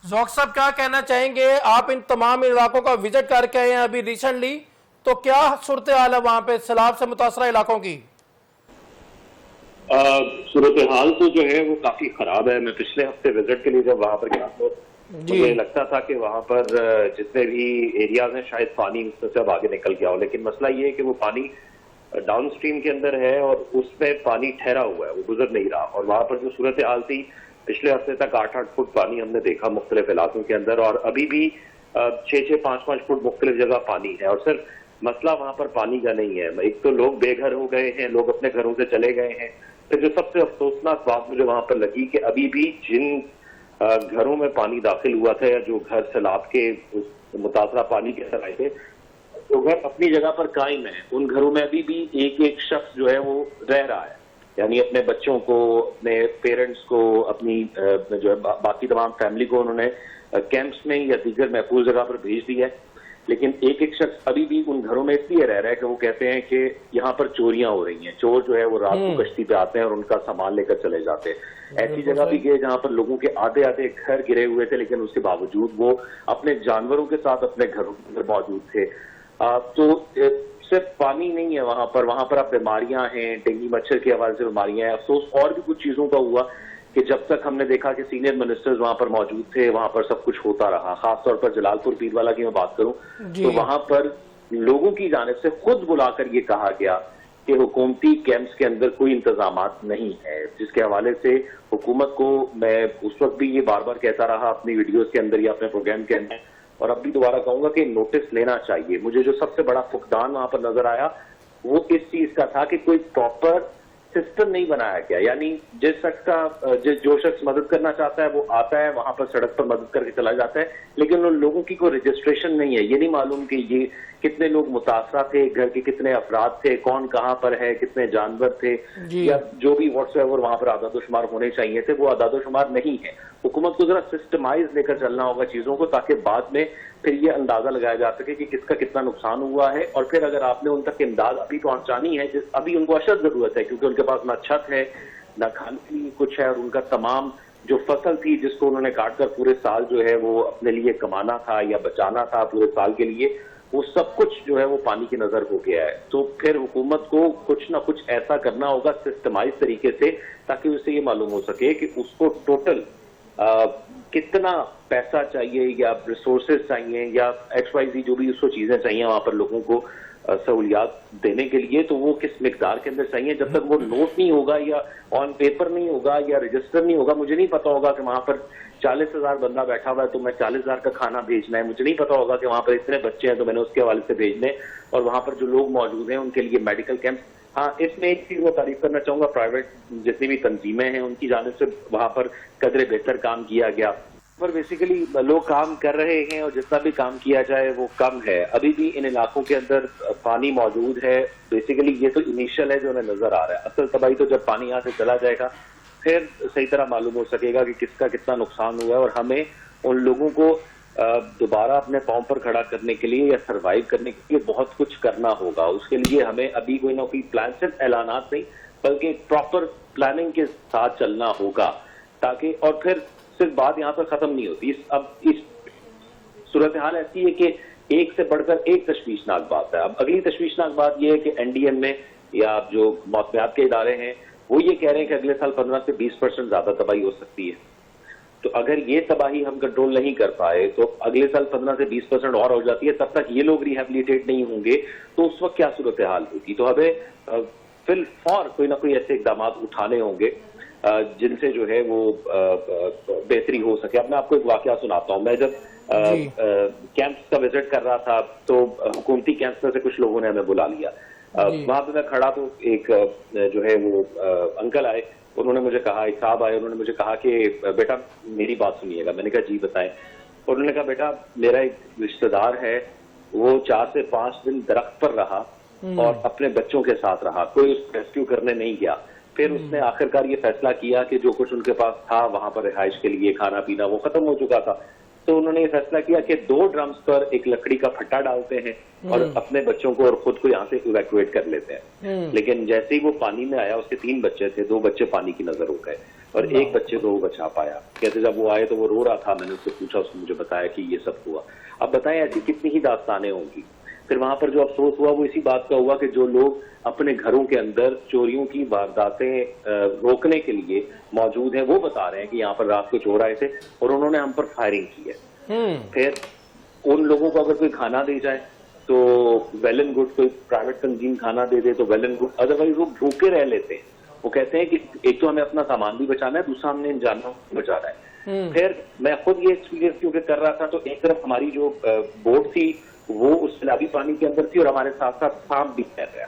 ذوق صاحب کیا کہنا چاہیں گے؟ آپ ان تمام علاقوں کا وزٹ کر کے آئے ہیں ابھی ریسنٹلی، تو کیا صورتحال ہے وہاں پہ سیلاب سے متاثرہ علاقوں کی؟ صورتحال تو جو ہے وہ کافی خراب ہے. میں پچھلے ہفتے وزٹ کے لیے جب وہاں پر گیا تو مجھے لگتا تھا کہ وہاں پر جتنے بھی ایریاز ہیں شاید پانی اس سے اب آگے نکل گیا ہو، لیکن مسئلہ یہ ہے کہ وہ پانی ڈاؤن سٹریم کے اندر ہے اور اس میں پانی ٹھہرا ہوا ہے، وہ گزر نہیں رہا. اور وہاں پر جو صورتحال تھی پچھلے ہفتے تک 8-8 فٹ پانی ہم نے دیکھا مختلف علاقوں کے اندر، اور ابھی بھی 6-6 5-5 فٹ مختلف جگہ پانی ہے. اور صرف مسئلہ وہاں پر پانی کا نہیں ہے، ایک تو لوگ بے گھر ہو گئے ہیں، لوگ اپنے گھروں سے چلے گئے ہیں. پھر جو سب سے افسوسناک بات مجھے وہاں پر لگی کہ ابھی بھی جن گھروں میں پانی داخل ہوا تھا یا جو گھر سیلاب کے متاثرہ پانی کے اندر آئے تھے، تو گھر اپنی جگہ پر قائم ہیں. ان گھروں میں ابھی بھی ایک شخص جو ہے وہ رہ رہا ہے، یعنی اپنے بچوں کو، اپنے پیرنٹس کو، اپنی جو ہے باقی تمام فیملی کو انہوں نے کیمپس میں یا دیگر محفوظ جگہ پر بھیج دیا ہے. لیکن ایک شخص ابھی بھی ان گھروں میں اس لیے رہ رہا ہے کہ وہ کہتے ہیں کہ یہاں پر چوریاں ہو رہی ہیں. چور جو ہے وہ رات کو کشتی پہ آتے ہیں اور ان کا سامان لے کر چلے جاتے ہیں. ایسی جگہ بھی گئے جہاں پر لوگوں کے آدھے گھر گرے ہوئے تھے، لیکن اس کے باوجود وہ اپنے جانوروں کے ساتھ اپنے گھروں کے اندر موجود تھے. تو صرف پانی نہیں ہے وہاں پر اب بیماریاں ہیں، ڈینگی مچھر کے حوالے سے بیماریاں ہیں. افسوس اور بھی کچھ چیزوں کا ہوا کہ جب تک ہم نے دیکھا کہ سینئر منسٹرز وہاں پر موجود تھے وہاں پر سب کچھ ہوتا رہا. خاص طور پر جلال پور پیروالا کی میں بات کروں تو وہاں پر لوگوں کی جانب سے خود بلا کر یہ کہا گیا کہ حکومتی کیمپس کے اندر کوئی انتظامات نہیں ہے، جس کے حوالے سے حکومت کو میں اس وقت بھی یہ بار بار کہتا رہا اپنی ویڈیوز کے اندر یا اپنے پروگرام کے اندر، اور اب بھی دوبارہ کہوں گا کہ نوٹس لینا چاہیے. مجھے جو سب سے بڑا فقدان وہاں پر نظر آیا وہ اس چیز کا تھا کہ کوئی پراپر سسٹم نہیں بنایا گیا. یعنی جس شخص کا جو شخص مدد کرنا چاہتا ہے وہ آتا ہے وہاں پر سڑک پر مدد کر کے چلا جاتا ہے، لیکن ان لوگوں کی کوئی رجسٹریشن نہیں ہے. یہ نہیں معلوم کہ یہ کتنے لوگ متاثرہ تھے، گھر کے کتنے افراد تھے، کون کہاں پر ہے، کتنے جانور تھے، یا جو بھی واٹس ایور وہاں پر اعداد و شمار ہونے چاہیے تھے وہ اعداد و شمار نہیں ہے. حکومت کو ذرا سسٹمائز لے کر چلنا ہوگا چیزوں کو، تاکہ بعد میں پھر یہ اندازہ لگایا جا سکے کہ کس کا کتنا نقصان ہوا ہے. اور پھر اگر آپ نے ان تک امداد ابھی پہنچانی ہے، ابھی ان کو اشد ضرورت ہے کیونکہ ان کے پاس نہ چھت ہے نہ کھانے کے لیے کچھ ہے، اور ان کا تمام جو فصل تھی جس کو انہوں نے کاٹ کر پورے سال جو ہے وہ اپنے لیے کمانا تھا یا بچانا تھا پورے سال کے لیے، وہ سب کچھ جو ہے وہ پانی کی نظر ہو گیا ہے. تو پھر حکومت کو کچھ نہ کچھ ایسا کرنا ہوگا سسٹمائز طریقے سے، تاکہ اسے یہ معلوم ہو سکے کہ اس کو ٹوٹل کتنا پیسہ چاہیے یا ریسورسز چاہیے یا XYZ جو بھی اس کو چیزیں چاہیے وہاں پر لوگوں کو سہولیات دینے کے لیے، تو وہ کس مقدار کے اندر چاہیے. جب تک وہ نوٹ نہیں ہوگا یا آن پیپر نہیں ہوگا یا رجسٹر نہیں ہوگا، مجھے نہیں پتا ہوگا کہ وہاں پر 40,000 بندہ بیٹھا ہوا ہے تو میں 40,000 کا کھانا بھیجنا ہے. مجھے نہیں پتا ہوگا کہ وہاں پر اتنے بچے ہیں تو میں نے اس کے حوالے سے بھیجنے، اور وہاں پر جو لوگ موجود ہیں ان کے لیے میڈیکل کیمپ. ہاں، اس میں ایک چیز میں تعریف کرنا چاہوں گا، پرائیویٹ جتنی بھی تنظیمیں ہیں ان کی جانب سے وہاں پر قدرے بہتر کام کیا گیا. پر بیسیکلی لوگ کام کر رہے ہیں اور جتنا بھی کام کیا جائے وہ کم ہے. ابھی بھی ان علاقوں کے اندر پانی موجود ہے. بیسیکلی یہ تو انیشل ہے جو ہمیں نظر آ رہا ہے. اصل تباہی تو جب پانی یہاں سے چلا جائے گا پھر صحیح طرح معلوم ہو سکے گا کہ کس کا کتنا نقصان ہوا ہے، اور ہمیں ان لوگوں کو دوبارہ اپنے پاؤں پر کھڑا کرنے کے لیے یا سروائیو کرنے کے لیے بہت کچھ کرنا ہوگا. اس کے لیے ہمیں ابھی کوئی نہ کوئی پلان، صرف اعلانات نہیں بلکہ ایک پراپر پلاننگ کے ساتھ چلنا ہوگا، تاکہ اور پھر صرف بات یہاں پر ختم نہیں ہوتی. اب اس صورتحال ایسی ہے کہ ایک سے بڑھ کر ایک تشویشناک بات ہے. اب اگلی تشویشناک بات یہ ہے کہ NDM میں یا جو موسمیات کے ادارے ہیں وہ یہ کہہ رہے ہیں کہ اگلے سال 15 سے 20% زیادہ تباہی ہو سکتی ہے. تو اگر یہ تباہی ہم کنٹرول نہیں کر پائے تو اگلے سال 15 سے 20% اور ہو جاتی ہے، تب تک یہ لوگ ریہیبلیٹیٹ نہیں ہوں گے تو اس وقت کیا صورتحال ہوگی. تو ہمیں فی الفور کوئی نہ کوئی ایسے اقدامات اٹھانے ہوں گے جن سے جو ہے وہ بہتری ہو سکے. اب میں آپ کو ایک واقعہ سناتا ہوں. میں جب کیمپس کا وزٹ کر رہا تھا تو حکومتی کیمپس میں سے کچھ لوگوں نے ہمیں بلا لیا. وہاں پہ میں کھڑا تو ایک جو ہے وہ انکل آئے، انہوں نے مجھے کہا، ایک صاحب آئے، انہوں نے مجھے کہا کہ بیٹا میری بات سنیے گا. میں نے کہا جی بتائیں. انہوں نے کہا بیٹا میرا ایک رشتہ دار ہے، وہ 4 سے 5 دن درخت پر رہا اور اپنے بچوں کے ساتھ رہا، کوئی اس کو ریسکیو کرنے نہیں گیا. پھر اس نے آخرکار یہ فیصلہ کیا کہ جو کچھ ان کے پاس تھا وہاں پر رہائش کے لیے کھانا پینا وہ ختم ہو چکا تھا، تو انہوں نے یہ فیصلہ کیا کہ 2 ڈرمز پر ایک لکڑی کا پھٹا ڈالتے ہیں اور اپنے بچوں کو اور خود کو یہاں سے ایویکویٹ کر لیتے ہیں. لیکن جیسے ہی وہ پانی میں آیا، اس کے 3 بچے تھے، 2 بچے پانی کی نظر ہو گئے. اور ایک بچے کو وہ بچا پایا. کہتے جب وہ آئے تو وہ رو رہا تھا, میں نے اس سے پوچھا, اس نے مجھے بتایا کہ یہ سب ہوا. اب بتائیں ایسی کتنی ہی داستانیں ہوں گی. پھر وہاں پر جو افسوس ہوا وہ اسی بات کا ہوا کہ جو لوگ اپنے گھروں کے اندر چوریوں کی وارداتیں روکنے کے لیے موجود ہیں وہ بتا رہے ہیں کہ یہاں پر رات کو چور آئے تھے اور انہوں نے ہم پر فائرنگ کی ہے. پھر ان لوگوں کو اگر کوئی کھانا دے جائے تو ویل اینڈ گڈ, کوئی پرائیویٹ تنظیم کھانا دے دے تو ویل اینڈ گڈ, ادروائز وہ بھوکے رہ لیتے ہیں. وہ کہتے ہیں کہ ایک تو ہمیں اپنا سامان بھی بچانا ہے, دوسرا ہم نے ان جانوروں کو بچانا ہے. پھر میں خود یہ ایکسپیرینس کیونکہ کر رہا تھا تو ایک طرف ہماری جو بوٹ تھی وہ اس سیلابی پانی کے اندر تھی اور ہمارے ساتھ ساتھ سانپ بھی تیر رہا.